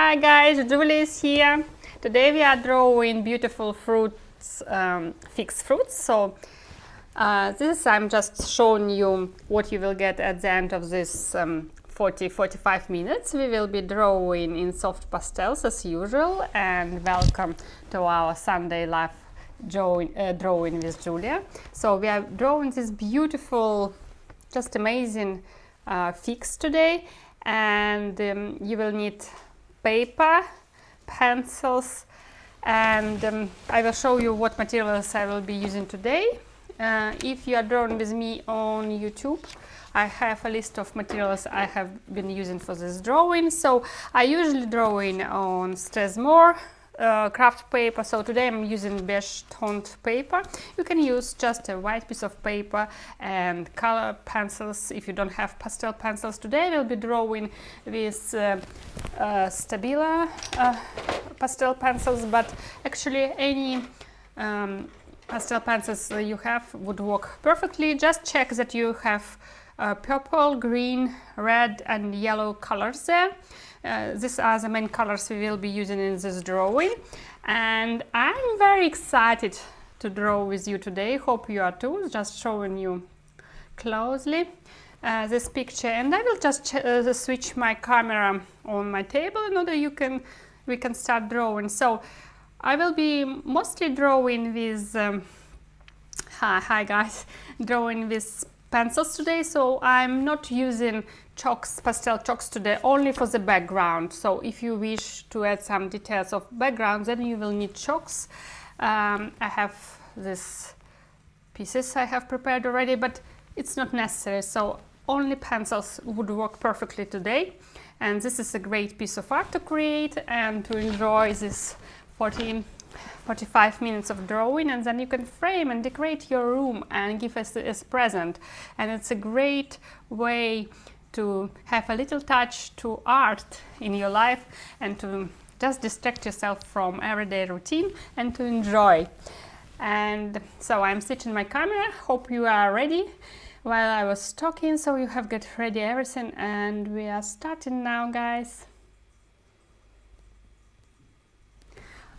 Hi guys, Julie is here. Today we are drawing beautiful fruits, fixed fruits. So this I'm just showing you what you will get at the end of this 40-45 minutes. We will be drawing in soft pastels as usual, and welcome to our Sunday live drawing with Julia. So we are drawing this beautiful, just amazing fix today, and you will need paper, pencils, and I will show you what materials I will be using today. If you are drawing with me on YouTube, I have a list of materials I have been using for this drawing. So I usually drawing on Strathmore craft paper. So today I'm using beige toned paper. You can use just a white piece of paper and color pencils if you don't have pastel pencils. Today we'll be drawing with Stabilo pastel pencils, but actually any pastel pencils you have would work perfectly. Just check that you have purple, green, red and yellow colors there. These are the main colors we will be using in this drawing, and I'm very excited to draw with you today. Hope you are too. Just showing you closely this picture, and I will just switch my camera on my table in order we can start drawing. So I will be mostly drawing with hi guys, drawing with pencils today. So I'm not using chalks, pastel chalks today, only for the background. So if you wish to add some details of background, then you will need chalks. I have these pieces I have prepared already, but it's not necessary. So only pencils would work perfectly today. And this is a great piece of art to create and to enjoy this 45 minutes of drawing, and then you can frame and decorate your room and give us as present. And it's a great way to have a little touch to art in your life and to just distract yourself from everyday routine and to enjoy. And so I'm switching my camera. Hope you are ready while I was talking, so you have got ready everything, and we are starting now, guys.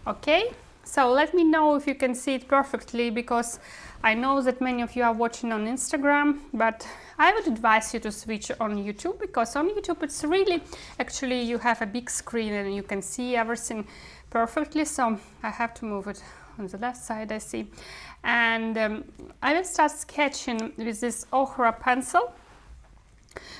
Okay, so let me know if you can see it perfectly, because I know that many of you are watching on Instagram, but I would advise you to switch on YouTube, because on YouTube it's really, actually you have a big screen and you can see everything perfectly. So I have to move it on the left side, I see. And I will start sketching with this okra pencil.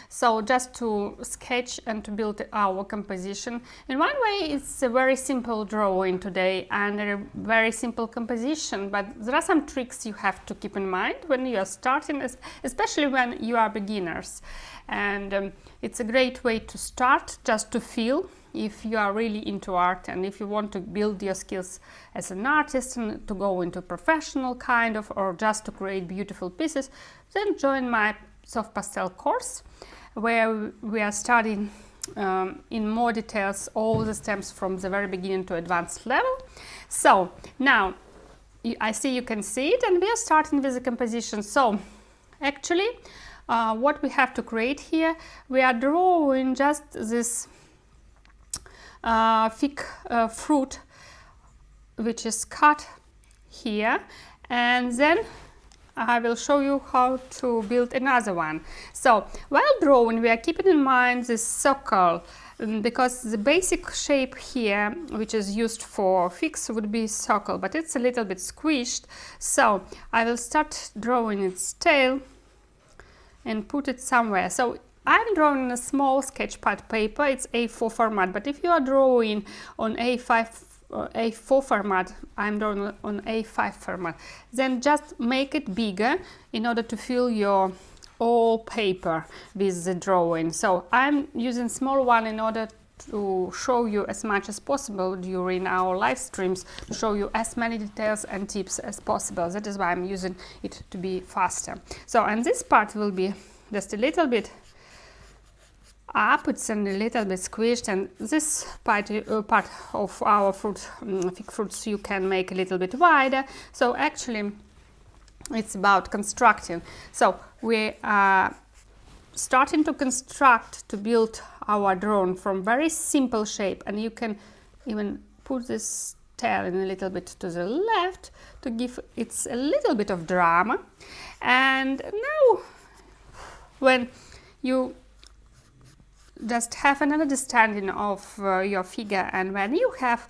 So just to sketch and to build our composition. In one way it's a very simple drawing today and a very simple composition, but there are some tricks you have to keep in mind when you are starting, especially when you are beginners. And it's a great way to start, just to feel if you are really into art, and if you want to build your skills as an artist and to go into professional kind of, or just to create beautiful pieces, then join my soft pastel course, where we are studying in more details all the steps from the very beginning to advanced level. So now I see you can see it, and we are starting with the composition. So actually what we have to create here, we are drawing just this thick fruit which is cut here, and then I will show you how to build another one. So while drawing, we are keeping in mind this circle, because the basic shape here, which is used for fix, would be circle, but it's a little bit squished. So I will start drawing its tail and put it somewhere. So I'm drawing on a small sketch pad paper. It's A4 format, but if you are drawing on A4 format, I'm drawing on A5 format, then just make it bigger in order to fill your all paper with the drawing. So I'm using small one in order to show you as much as possible during our live streams, to show you as many details and tips as possible. That is why I'm using it to be faster. So, and this part will be just a little bit up, it's a little bit squished, and this part of our thick fruits you can make a little bit wider. So actually it's about constructing. So we are starting to construct, to build our drawing from very simple shape, and you can even put this tail in a little bit to the left to give it a little bit of drama. And now when you just have an understanding of your figure, and when you have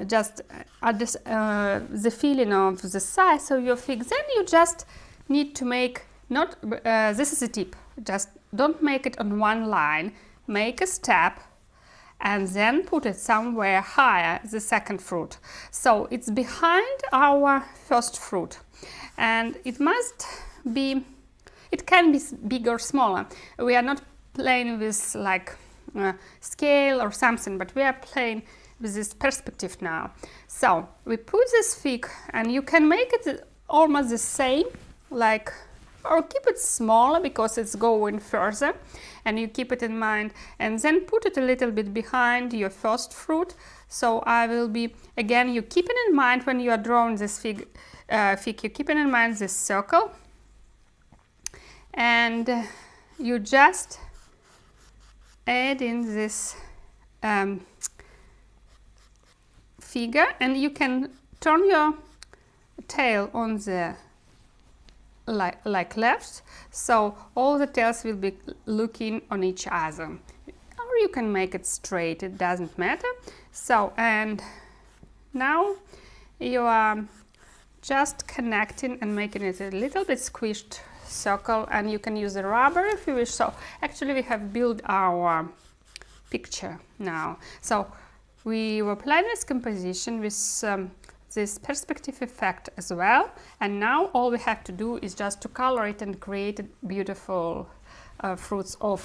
just the feeling of the size of your fig, then you just need to make this is a tip, just don't make it on one line, make a step and then put it somewhere higher, the second fruit. So it's behind our first fruit, and it must be, it can be bigger or smaller. We are not playing with like scale or something, but we are playing with this perspective now. So we put this fig, and you can make it almost the same, like, or keep it smaller because it's going further, and you keep it in mind, and then put it a little bit behind your first fruit. So I will be, again, you keep it in mind when you are drawing this fig, you keep it in mind this circle, and you just add in this figure, and you can turn your tail on the like left, so all the tails will be looking on each other, or you can make it straight, it doesn't matter. So, and now you are just connecting and making it a little bit squished circle, and you can use a rubber if you wish. So actually we have built our picture now. So we were playing with composition with this perspective effect as well, and now all we have to do is just to color it and create beautiful fruits of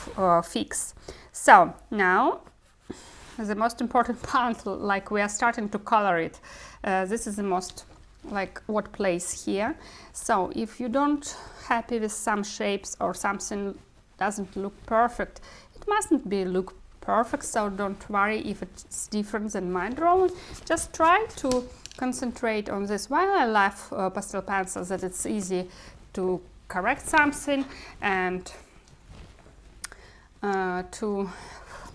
figs. So now the most important part, like we are starting to color it. This is the most like what plays here. So if you don't happy with some shapes or something doesn't look perfect, it mustn't be look perfect, so don't worry if it's different than my drawing. Just try to concentrate on this. While I love pastel pencils, that it's easy to correct something and to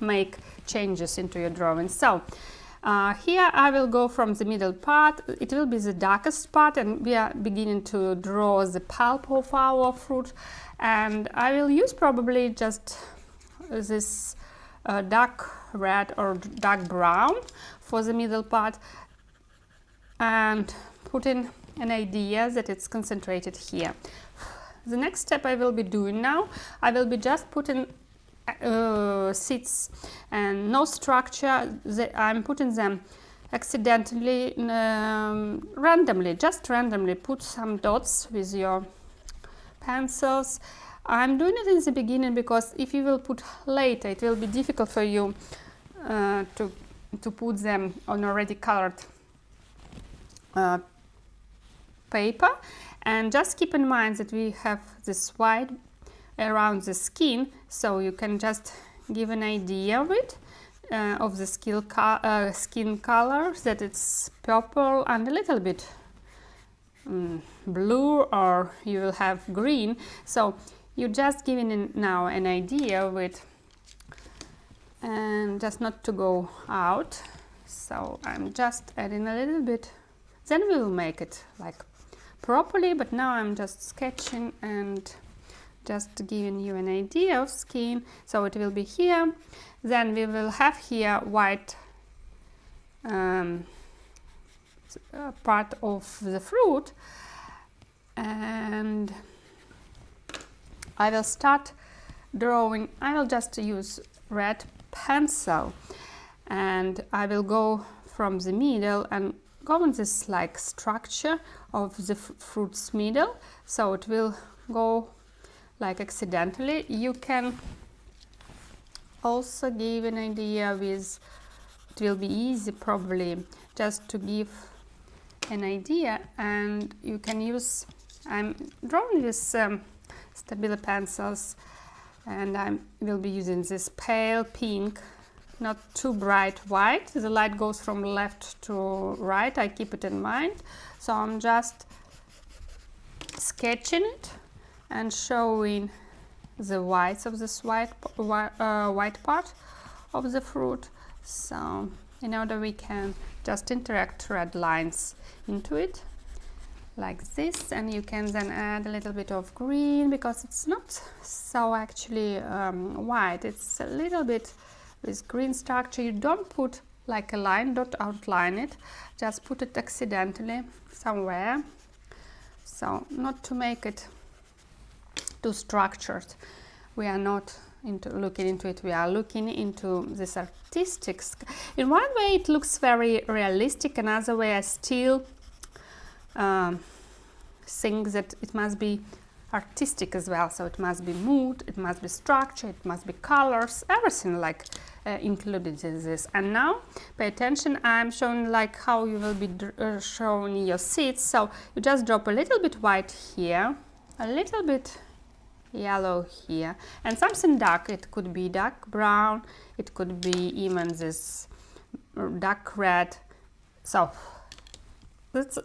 make changes into your drawing. So here I will go from the middle part. It will be the darkest part, and we are beginning to draw the pulp of our fruit, and I will use probably just this dark red or dark brown for the middle part, and put in an idea that it's concentrated here. The next step I will be doing now, I will be just putting seeds and no structure. I'm putting them accidentally, randomly, just randomly. Put some dots with your pencils. I'm doing it in the beginning because if you will put later, it will be difficult for you to put them on already colored paper. And just keep in mind that we have this white around the skin, so you can just give an idea of it, of the skin color, that it's purple and a little bit blue, or you will have green. So you're just giving now an idea of it, and just not to go out. So I'm just adding a little bit, then we will make it like properly, but now I'm just sketching and just giving you an idea of skin. So it will be here, then we will have here white part of the fruit, and I will start drawing. I will just use red pencil, and I will go from the middle and go on this like structure of the fruit's middle, so it will go like accidentally. You can also give an idea with, it will be easy probably just to give an idea, and you can use, I'm drawing with Stabilo pencils, and I will be using this pale pink, not too bright white. The light goes from left to right, I keep it in mind. So I'm just sketching it and showing the whites of this white part of the fruit. So in order we can just interact red lines into it like this, and you can then add a little bit of green because it's not so actually white, it's a little bit with green structure. You don't put like a line, don't outline it, just put it accidentally somewhere, so not to make it too structured. We are not looking into it, we are looking into this artistic. In one way it looks very realistic, another way I still think that it must be artistic as well, so it must be mood, it must be structure, it must be colors, everything like included in this. And now pay attention, I'm showing like how you will be showing your seeds. So you just drop a little bit white here, a little bit yellow here, and something dark. It could be dark brown, it could be even this dark red. So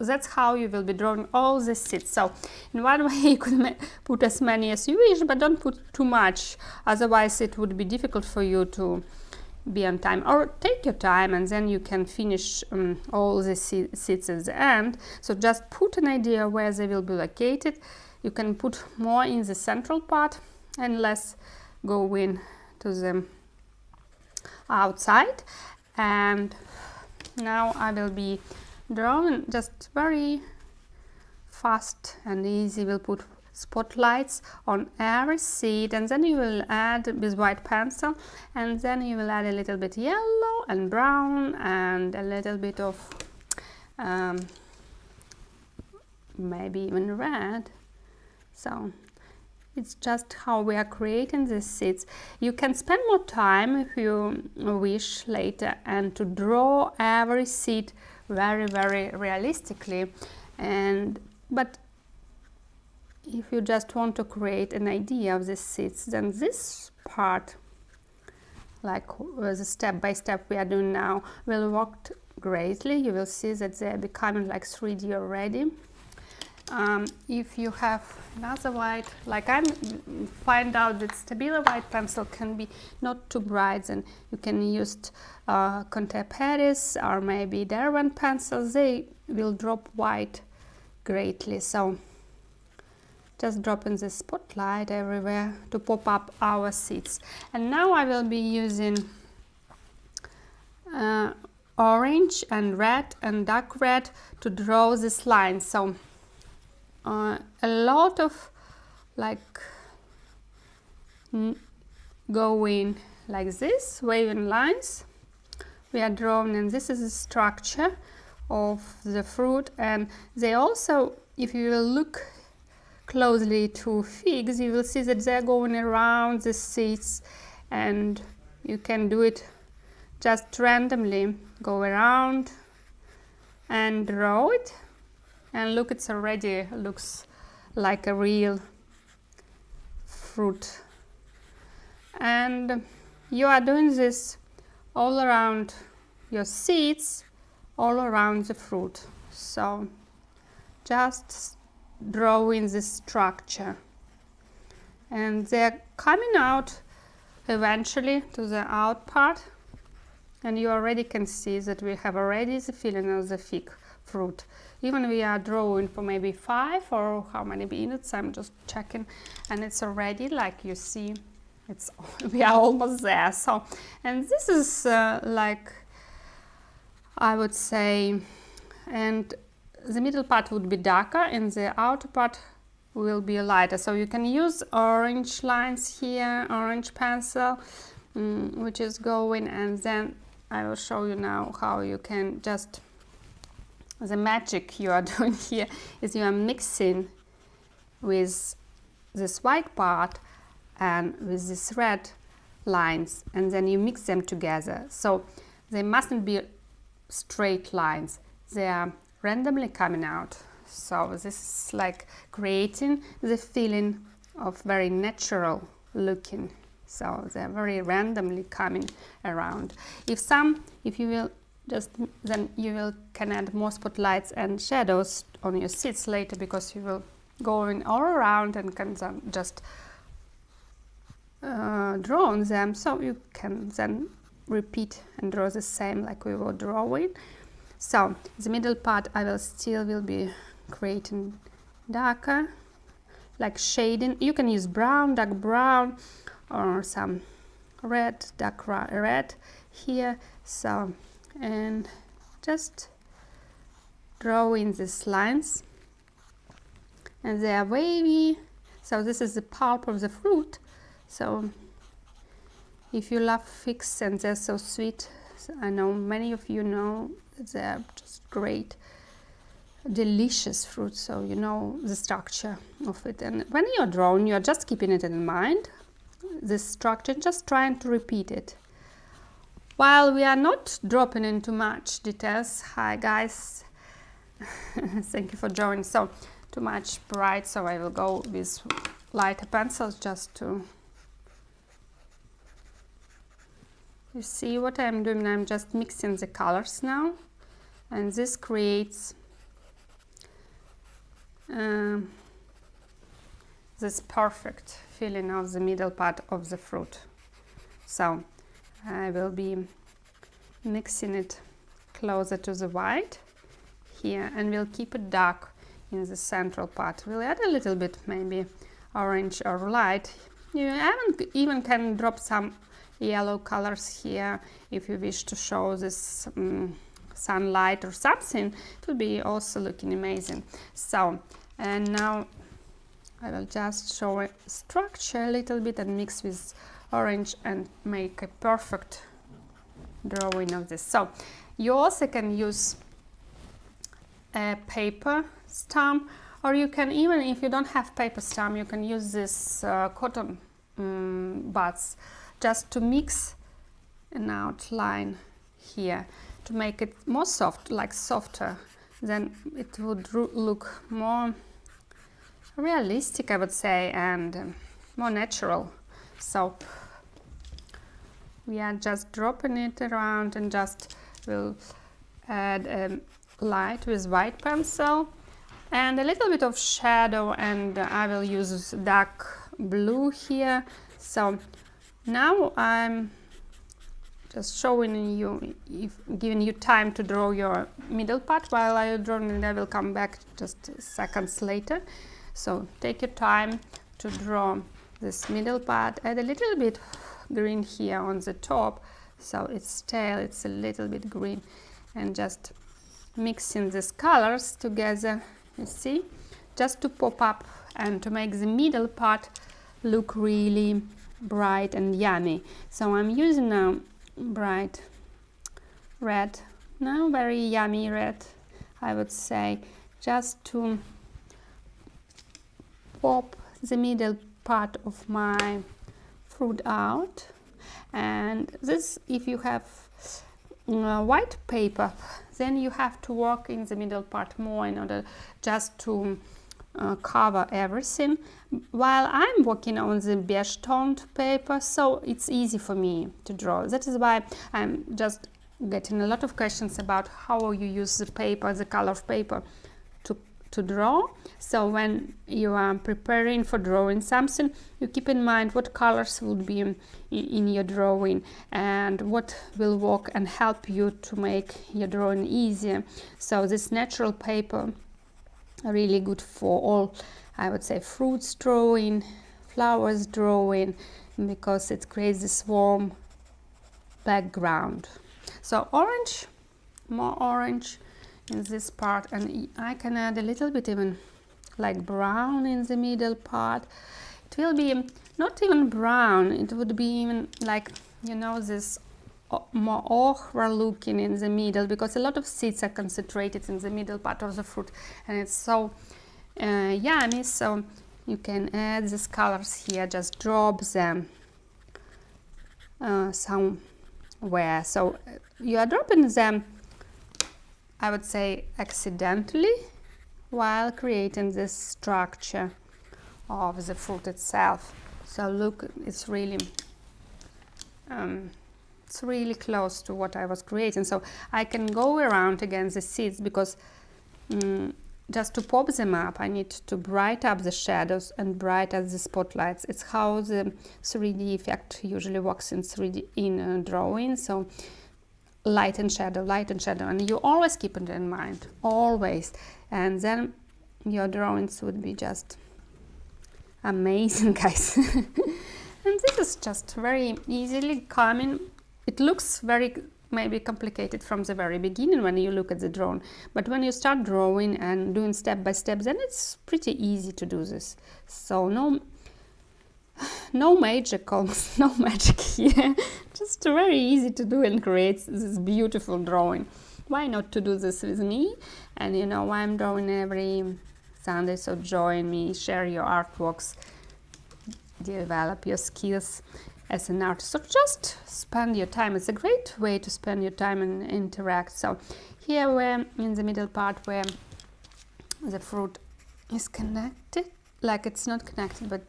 that's how you will be drawing all the seeds. So in one way you could put as many as you wish, but don't put too much, otherwise it would be difficult for you to be on time. Or take your time and then you can finish all the seeds at the end. So just put an idea where they will be located. You can put more in the central part and less go in to the outside. And now I will be drawing just very fast and easy. We'll put spotlights on every seed, and then you will add with white pencil, and then you will add a little bit yellow and brown and a little bit of maybe even red. So it's just how we are creating these seeds. You can spend more time if you wish later and to draw every seed very, very realistically. But if you just want to create an idea of the seeds, then this part, like the step by step we are doing now, will work greatly. You will see that they are becoming like 3D already. If you have another white, like I find out that Stabilo white pencil can be not too bright, and you can use Conte Paris or maybe Derwent pencils. They will drop white greatly. So just drop in the spotlight everywhere to pop up our seeds. And now I will be using orange and red and dark red to draw this line. So a lot of like going like this, waving lines we are drawing, and this is the structure of the fruit. And they also, if you will look closely to figs, you will see that they're going around the seeds, and you can do it just randomly, go around and draw it. And look, it's already looks like a real fruit. And you are doing this all around your seeds, all around the fruit. So just drawing this structure. And they're coming out eventually to the out part. And you already can see that we have already the feeling of the fig fruit. Even we are drawing for maybe 5 or how many minutes, I'm just checking, and it's already, like you see, we are almost there. So, and this is like, I would say, and the middle part would be darker and the outer part will be lighter. So you can use orange lines here, orange pencil, which is going, and then I will show you now how you can just, the magic you are doing here is you are mixing with this white part and with this red lines, and then you mix them together. So they mustn't be straight lines, they are randomly coming out. So this is like creating the feeling of very natural looking. So they're very randomly coming around. If you will just, then you can add more spotlights and shadows on your seeds later, because you will go in all around and can just draw on them, so you can then repeat and draw the same like we were drawing. So the middle part I will be creating darker, like shading. You can use brown, dark brown, or some red, dark red here. So, and just drawing these lines, and they are wavy. So this is the pulp of the fruit. So if you love figs and they're so sweet, I know many of you know they're just great, delicious fruit, so you know the structure of it. And when you're drawing, you're just keeping it in mind, this structure, just trying to repeat it. While we are not dropping into much details, hi guys, thank you for joining. So too much bright, so I will go with lighter pencils just to... You see what I'm doing? I'm just mixing the colors now, and this creates this perfect feeling of the middle part of the fruit. So I will be mixing it closer to the white here, and we'll keep it dark in the central part. We'll add a little bit maybe orange or light. You even can drop some yellow colors here if you wish to show this sunlight or something. It will be also looking amazing. So, and now I will just show a structure a little bit and mix with orange and make a perfect drawing of this. So you also can use a paper stump, or you can, even if you don't have paper stump, you can use this cotton buds just to mix an outline here to make it more soft, like softer. Then it would look more realistic, I would say, and more natural. So we are just dropping it around, and just will add a light with white pencil and a little bit of shadow, and I will use dark blue here. So now I'm just showing you, giving you time to draw your middle part while I draw, and I will come back just seconds later. So take your time to draw this middle part. Add a little bit green here on the top, so it's tail, it's a little bit green, and just mixing these colors together, you see, just to pop up and to make the middle part look really bright and yummy. So I'm using now bright red, now very yummy red, I would say, just to pop the middle part of my fruit out. And this, if you have white paper, then you have to work in the middle part more in order just to cover everything, while I'm working on the beige toned paper, so it's easy for me to draw. That is why I'm just getting a lot of questions about how you use the paper, the color of paper to draw. So when you are preparing for drawing something, you keep in mind what colors will be in your drawing and what will work and help you to make your drawing easier. So this natural paper are really good for all, I would say, fruits drawing, flowers drawing, because it creates this warm background. So orange, more orange in this part, and I can add a little bit even like brown in the middle part. It will be not even brown, it would be even like, you know, this more okra looking in the middle, because a lot of seeds are concentrated in the middle part of the fruit, and it's so yummy. So you can add these colors here, just drop them somewhere. So you are dropping them, I would say, accidentally, while creating this structure of the fruit itself. So look, it's really close to what I was creating. So I can go around against the seeds, because just to pop them up, I need to brighten up the shadows and brighten the spotlights. It's how the 3D effect usually works in 3D in drawing. So light and shadow, and you always keep it in mind, always, and then your drawings would be just amazing, guys. And this is just very easily coming. It looks very maybe complicated from the very beginning when you look at the drawing, but when you start drawing and doing step by step, then it's pretty easy to do this. So no magic, almost no magic here. Just very easy to do and create this beautiful drawing. Why not to do this with me? And you know, I'm drawing every Sunday, so join me, share your artworks, develop your skills as an artist. So just spend your time. It's a great way to spend your time and interact. So here we're in the middle part where the fruit is connected, like it's not connected, but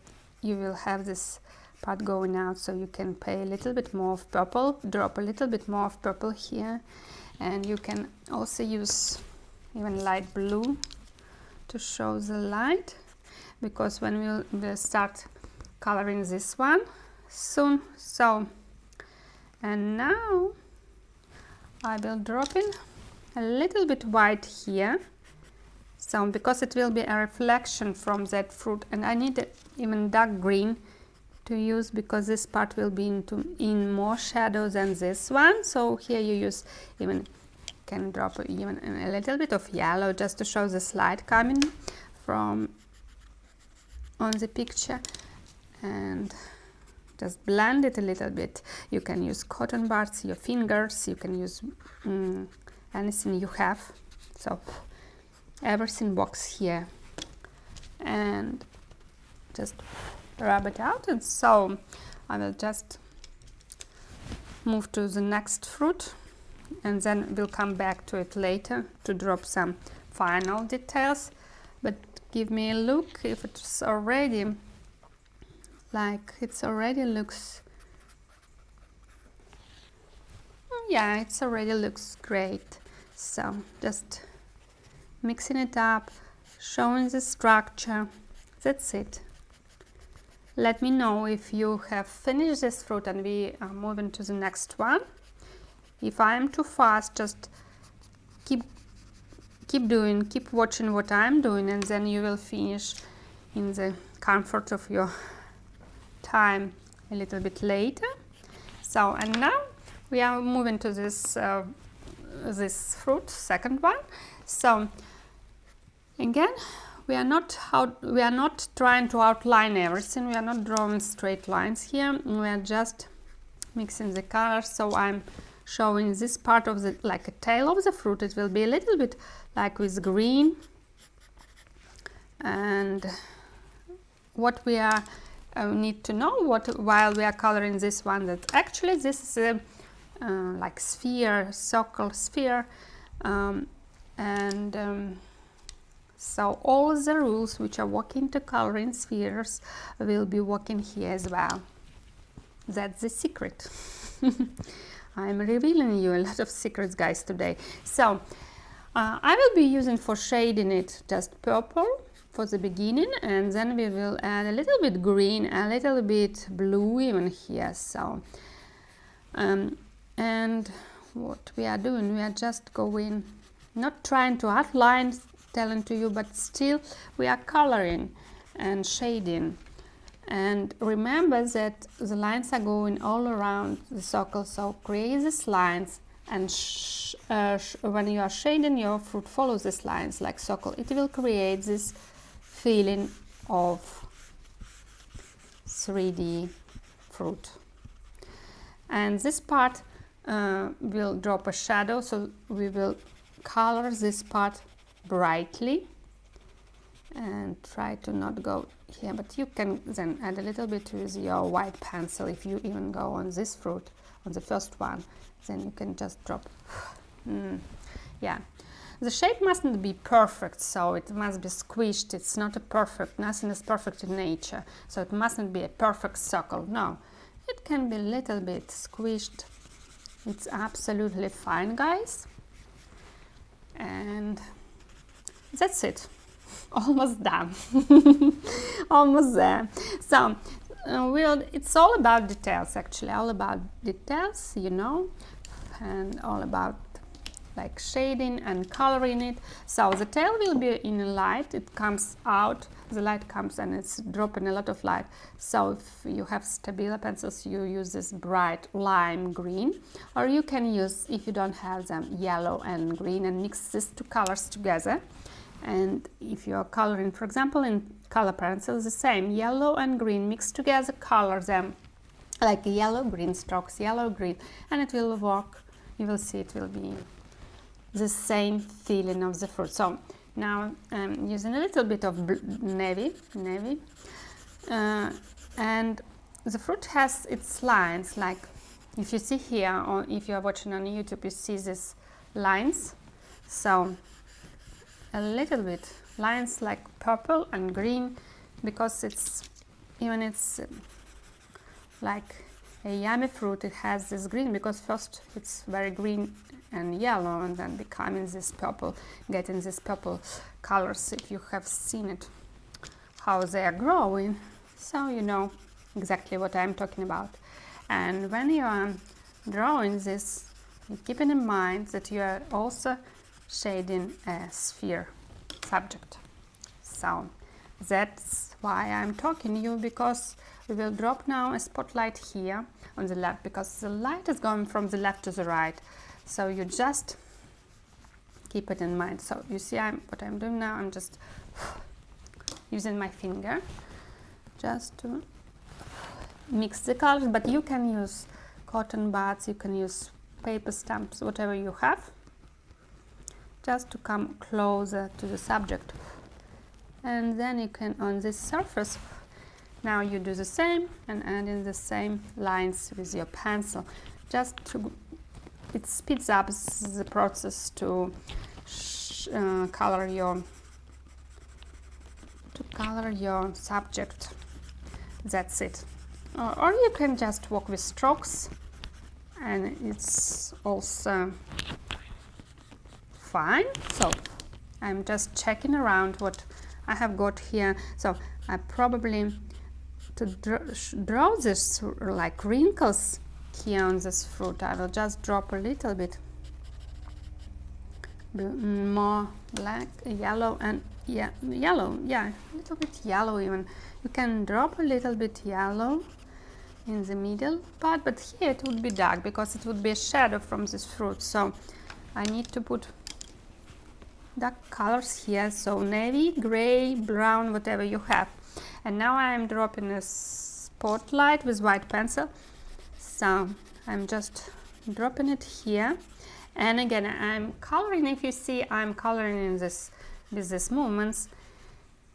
you will have this part going out, so you can pay a little bit more of purple, drop a little bit more of purple here, and you can also use even light blue to show the light, because when we'll start coloring this one soon. So, and now I will drop in a little bit white here, so because it will be a reflection from that fruit, and I need even dark green to use because this part will be in more shadow than this one. So here you use can drop even a little bit of yellow just to show the light coming from on the picture, and just blend it a little bit. You can use cotton buds, your fingers, you can use anything you have. So everything works here, and just rub it out. And so I will just move to the next fruit, and then we'll come back to it later to drop some final details. But give me a look if it's already looks, yeah, it's already looks great. So just mixing it up, showing the structure. That's it. Let me know if you have finished this fruit and we are moving to the next one. If I am too fast, just keep watching what I'm doing, and then you will finish in the comfort of your time a little bit later. So, and now we are moving to this this fruit, second one. So again, we are not trying to outline everything. We are not drawing straight lines here. We are just mixing the colors. So I'm showing this part of the, like a tail of the fruit. It will be a little bit like with green. And what we are need to know while we are coloring this one, that actually this is a like sphere, circle sphere, so all the rules which are working to coloring spheres will be working here as well. That's the secret. I'm revealing you a lot of secrets, guys, today. So I will be using for shading it just purple for the beginning, and then we will add a little bit green, a little bit blue even here. So and what we are doing, we are just going, not trying to outline, telling to you, but still we are coloring and shading. And remember that the lines are going all around the circle, so create these lines, and when you are shading your fruit, follow these lines like circle. It will create this feeling of 3D fruit. And this part will drop a shadow, so we will color this part brightly and try to not go here, but you can then add a little bit with your white pencil. If you even go on this fruit, on the first one, then you can just drop. Yeah, the shape mustn't be perfect, so it must be squished. It's not a perfect, nothing is perfect in nature, so it mustn't be a perfect circle. No, it can be a little bit squished. It's absolutely fine, guys. And that's it. Almost done. Almost there. So it's all about details, actually, all about details, you know, and all about like shading and coloring it. So the tail will be in light, it comes out, the light comes and it's dropping a lot of light. So if you have Stabilo pencils, you use this bright lime green, or you can use, if you don't have them, yellow and green, and mix these two colors together. And if you are coloring, for example, in color pencils, the same, yellow and green mixed together, color them like yellow, green strokes, yellow, green, and it will work. You will see it will be the same feeling of the fruit. So now I'm using a little bit of navy, and the fruit has its lines, like if you see here, or if you are watching on YouTube, you see these lines. So a little bit lines like purple and green, because it's like a yummy fruit, it has this green, because first it's very green and yellow, and then becoming this purple, getting this purple colors. If you have seen it, how they are growing, so you know exactly what I'm talking about. And when you are drawing this, keeping in mind that you are also shading a sphere subject. So that's why I'm talking to you, because we will drop now a spotlight here on the left, because the light is going from the left to the right. So you just keep it in mind. So you see what I'm doing now, I'm just using my finger just to mix the colors, but you can use cotton buds, you can use paper stamps, whatever you have, just to come closer to the subject. And then you can, on this surface, now you do the same and add in the same lines with your pencil, just to, it speeds up the process to color your subject. That's it. Or you can just work with strokes, and it's also fine. So I'm just checking around what I have got here. So I probably, to draw this like wrinkles here on this fruit, I will just drop a little bit more black, yellow, and a little bit yellow even. You can drop a little bit yellow in the middle part, but here it would be dark because it would be a shadow from this fruit. So I need to put dark colors here, so navy, gray, brown, whatever you have. And now I'm dropping a spotlight with white pencil. So I'm just dropping it here, and again I'm coloring. If you see, I'm coloring in this with these movements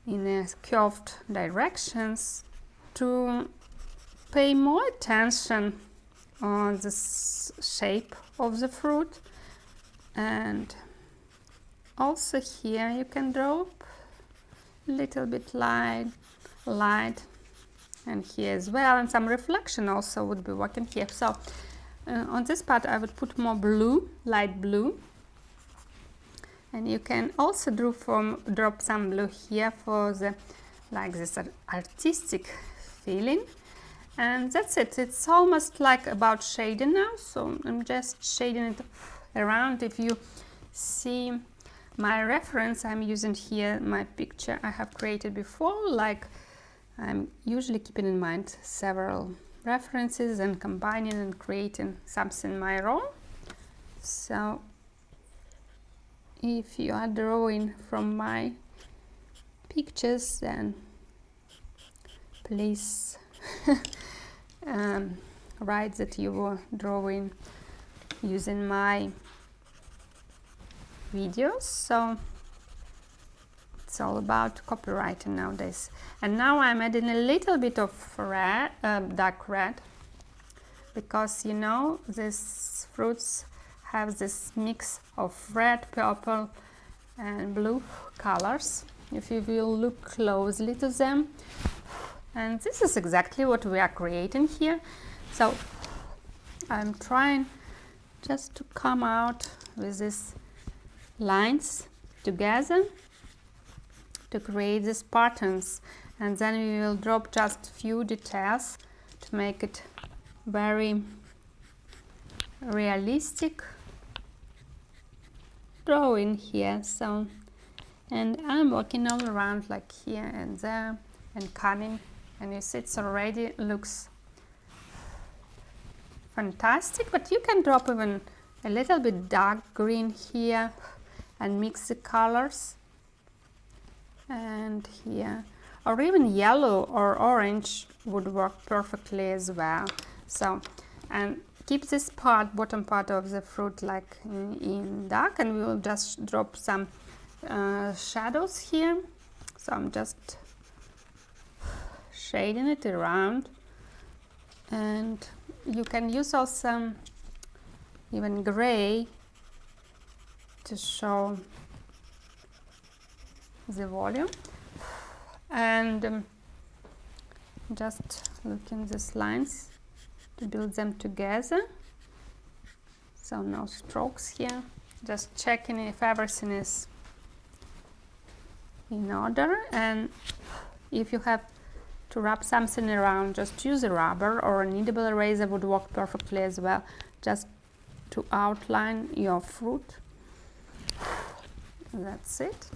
in a curved directions to pay more attention on the shape of the fruit. And also here you can drop a little bit light, and here as well, and some reflection also would be working here. So on this part I would put more blue, light blue, and you can also drop some blue here for the like this artistic feeling. And that's it. It's almost like about shading now, so I'm just shading it around. If you see my reference, I'm using here my picture I have created before. Like, I'm usually keeping in mind several references and combining and creating something my own. So if you are drawing from my pictures, then please write that you were drawing using my videos. So it's all about copywriting nowadays. And now I'm adding a little bit of red, dark red, because you know these fruits have this mix of red, purple and blue colors. If you will look closely to them, and this is exactly what we are creating here. So I'm trying just to come out with these lines together to create these patterns, and then we will drop just few details to make it very realistic drawing here. So, and I'm working all around like here and there and coming, and you see it's already looks fantastic. But you can drop even a little bit dark green here and mix the colors, and here, or even yellow or orange would work perfectly as well. So, and keep this part, bottom part of the fruit like in dark, and we will just drop some shadows here. So I'm just shading it around, and you can use also even gray to show the volume, and just look in these lines to build them together. So no strokes here, just checking if everything is in order. And if you have to wrap something around, just use a rubber or a kneadable eraser would work perfectly as well, just to outline your fruit. That's it.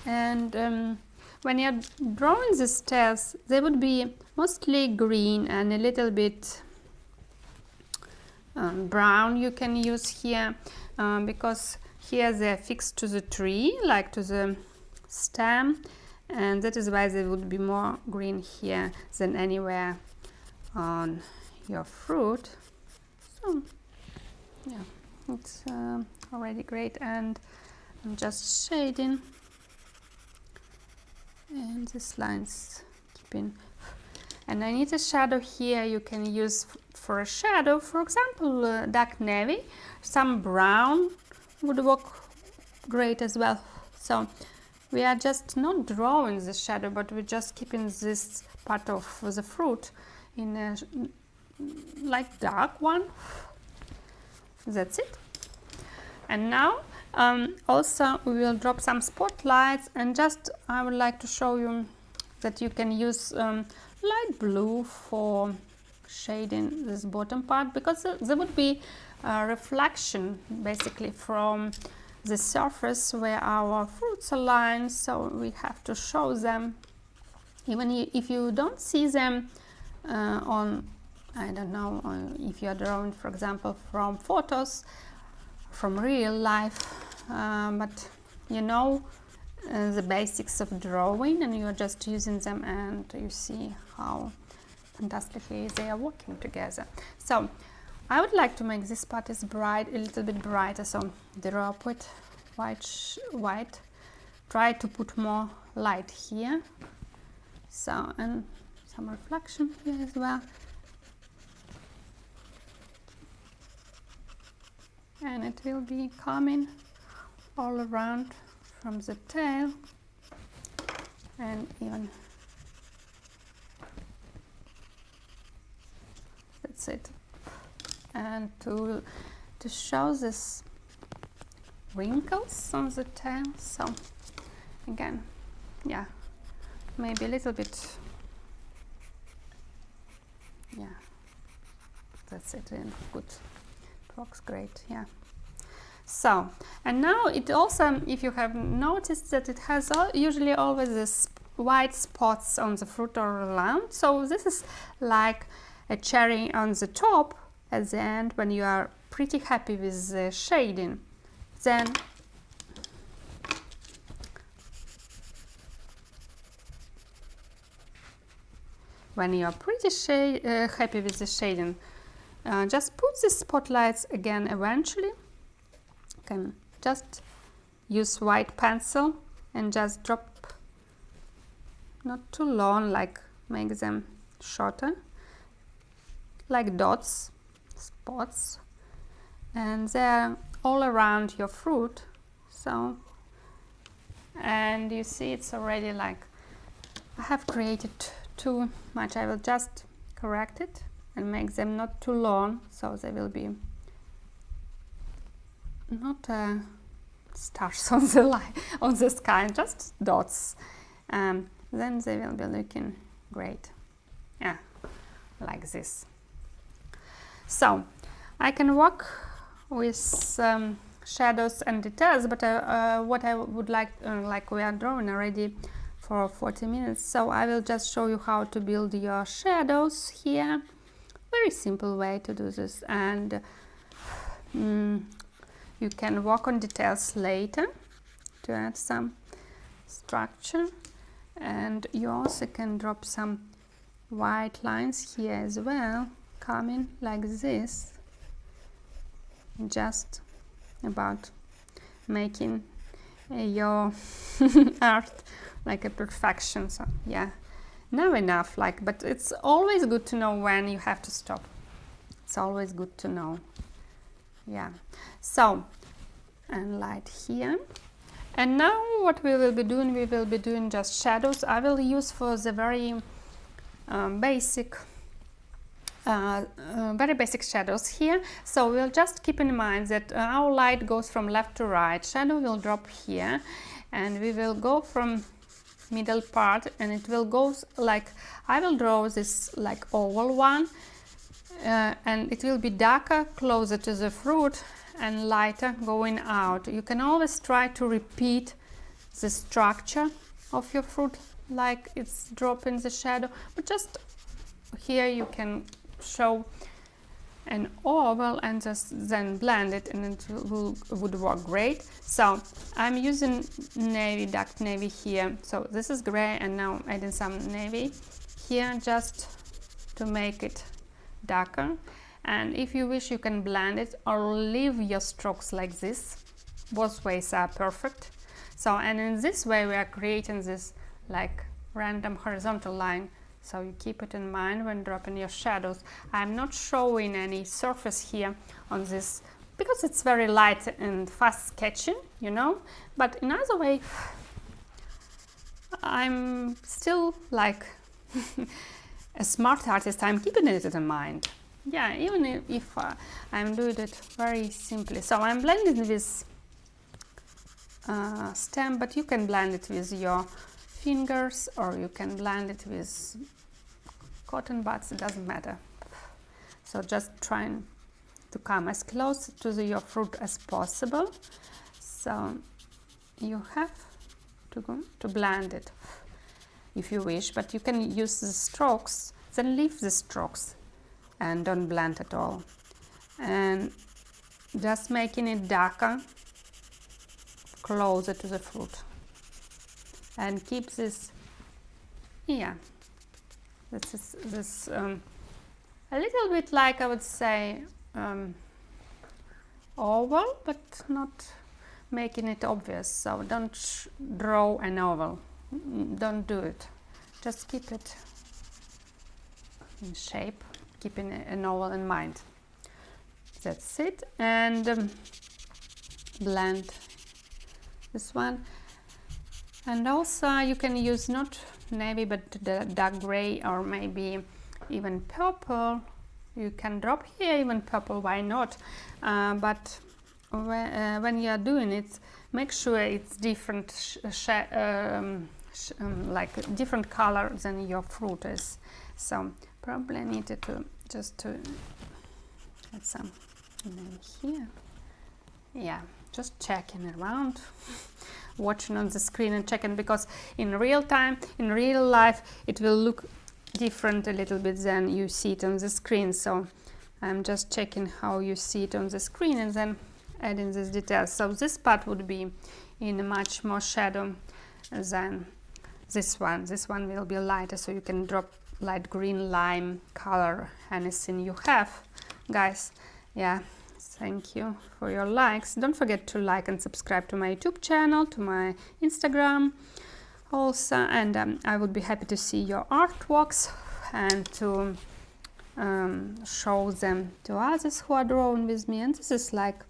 And when you're drawing the stairs, they would be mostly green and a little bit brown you can use here, because here they're fixed to the tree, like to the stem, and that is why they would be more green here than anywhere on your fruit. So yeah, it's already great, and I'm just shading, and this line's keeping. And I need a shadow here. You can use for a shadow, for example, dark navy. Some brown would work great as well. So we are just not drawing the shadow, but we're just keeping this part of the fruit in a like dark one. That's it. And now also we will drop some spotlights, and just I would like to show you that you can use light blue for shading this bottom part, because there would be a reflection basically from the surface where our fruits are lying, so we have to show them. Even if you don't see them on, I don't know, if you are drawing, for example, from photos, from real life, but you know the basics of drawing, and you are just using them, and you see how fantastically they are working together. So I would like to make this part as bright, a little bit brighter, so drop it white, try to put more light here, so, and some reflection here as well, and it will be coming all around from the tail, and even that's it. And to show this wrinkles on the tail, so again, yeah, maybe a little bit, yeah, that's it, and good, it works great, yeah. So, and now it also, if you have noticed that it has usually always this white spots on the fruit or around, so this is like a cherry on the top at the end when you are pretty happy with the shading. Then when you are pretty happy with the shading, just put the spotlights again eventually. You can just use white pencil and just drop, not too long, like make them shorter, like dots, spots, and they're all around your fruit. So, and you see it's already like, I have created too much. I will just correct it and make them not too long, so they will be not stars on the line, on the sky, just dots. Then they will be looking great. Yeah, like this. So I can work with shadows and details, but what I would like we are drawing already for 40 minutes, so I will just show you how to build your shadows here. Very simple way to do this, and you can work on details later to add some structure, and you also can drop some white lines here as well, coming like this, just about making your art like a perfection. So yeah, now enough, like, but it's always good to know when you have to stop. It's always good to know. Yeah, so, and light here. And now what we will be doing just shadows. I will use for the very basic shadows here. So we'll just keep in mind that our light goes from left to right. Shadow will drop here, and we will go from middle part, and it will go like, I will draw this like oval one, and it will be darker closer to the fruit and lighter going out. You can always try to repeat the structure of your fruit like it's dropping the shadow, but just here you can show an oval and just then blend it, and it would work great. So I'm using navy, dark navy here. So this is gray, and now adding some navy here just to make it darker. And if you wish, you can blend it or leave your strokes like this. Both ways are perfect. So, and in this way we are creating this like random horizontal line. So you keep it in mind when dropping your shadows. I'm not showing any surface here on this because it's very light and fast sketching, you know. But in other way, I'm still like a smart artist. I'm keeping it in mind. Yeah, even if I'm doing it very simply. So I'm blending with stamp, but you can blend it with your fingers, or you can blend it with cotton buds, it doesn't matter. So just trying to come as close to your fruit as possible. So you have to blend it if you wish, but you can use the strokes, then leave the strokes and don't blend at all. And just making it darker, closer to the fruit. And keep this, yeah, this a little bit like, I would say, oval, but not making it obvious. So don't draw an oval, don't do it. Just keep it in shape, keeping an oval in mind. That's it. And blend this one. And also you can use not navy but the dark gray, or maybe even purple. You can drop here even purple, why not? But when you are doing it, make sure it's different like different color than your fruit is. So probably I needed to just add some navy here. Yeah, just checking around. Watching on the screen and checking, because in real time, in real life, it will look different a little bit than you see it on the screen. So I'm just checking how you see it on the screen and then adding this detail. So this part would be in much more shadow than this one. This one will be lighter, so you can drop light green, lime color, anything you have, guys. Yeah. Thank you for your likes. Don't forget to like and subscribe to my YouTube channel, to my Instagram also, and I would be happy to see your artworks and to show them to others who are drawing with me. And this is like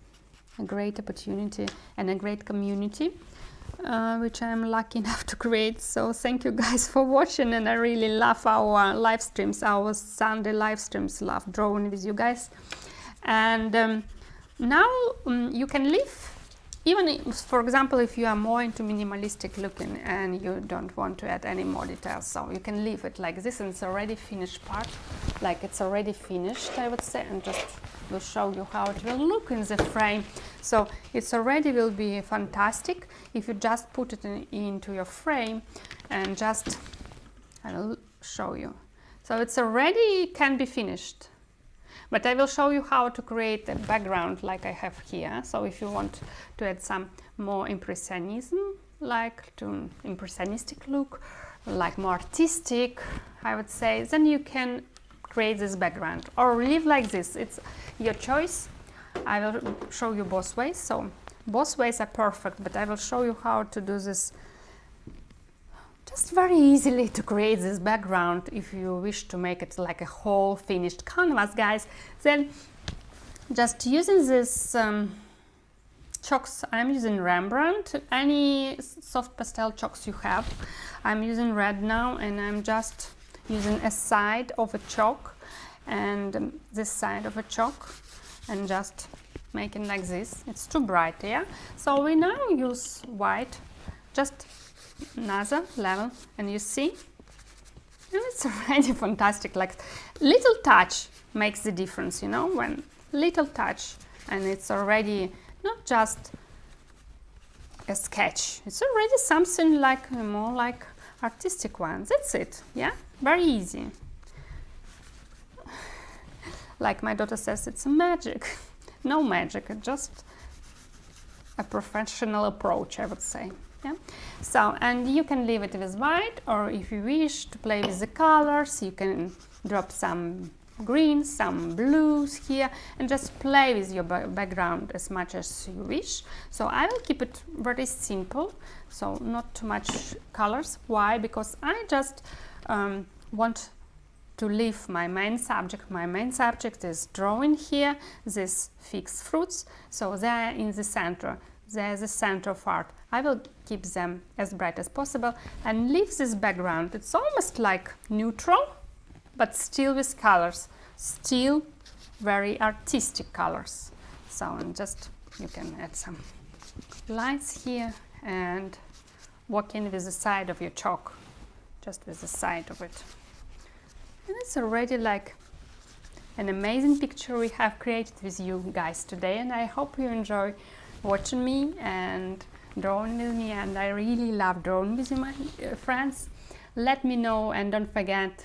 a great opportunity and a great community which I'm lucky enough to create. So thank you guys for watching, and I really love our live streams, our Sunday live streams. Love drawing with you guys. And now you can leave even if, for example, if you are more into minimalistic looking and you don't want to add any more details, so you can leave it like this, and it's already finished part, like it's already finished, I would say, and just will show you how it will look in the frame. So it's already will be fantastic if you just put it into your frame and just, I will show you. So it's already can be finished. But I will show you how to create a background like I have here. So if you want to add some more impressionism, like to impressionistic look, like more artistic, I would say, then you can create this background or leave like this. It's your choice. I will show you both ways. So both ways are perfect, but I will show you how to do this just very easily to create this background. If you wish to make it like a whole finished canvas, guys, then just using this chalks, I'm using Rembrandt, any soft pastel chalks you have. I'm using red now, and I'm just using a side of a chalk and this side of a chalk, and just making like this. It's too bright, yeah? So we now use white, just another level, and you see, and it's already fantastic. Like little touch makes the difference, you know, when little touch, and it's already not just a sketch, it's already something like more like artistic one. That's it, yeah, very easy. Like my daughter says, it's magic. No magic, it's just a professional approach, I would say. Yeah. So, and you can leave it with white, or if you wish to play with the colors, you can drop some greens, some blues here, and just play with your background as much as you wish. So I will keep it very simple, so not too much colors. Why? Because I just want to leave my main subject. My main subject is drawing here these fixed fruits, so they're in the center. They're the center of art. I will keep them as bright as possible and leave this background. It's almost like neutral, but still with colors, still very artistic colors. So, and just you can add some lines here and work in with the side of your chalk, just with the side of it. And it's already like an amazing picture we have created with you guys today, and I hope you enjoy watching me and drawing with me, and I really love drawing with you, my friends. Let me know, and don't forget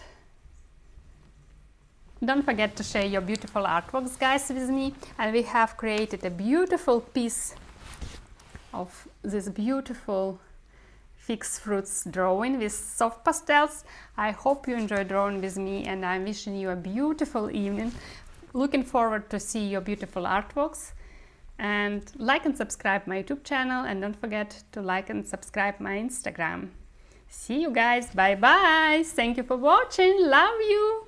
to share your beautiful artworks, guys, with me. And we have created a beautiful piece of this beautiful fixed fruits drawing with soft pastels. I hope you enjoy drawing with me, and I'm wishing you a beautiful evening. Looking forward to see your beautiful artworks. And like and subscribe my YouTube channel, and don't forget to like and subscribe my Instagram. See you guys, bye bye, thank you for watching, love you.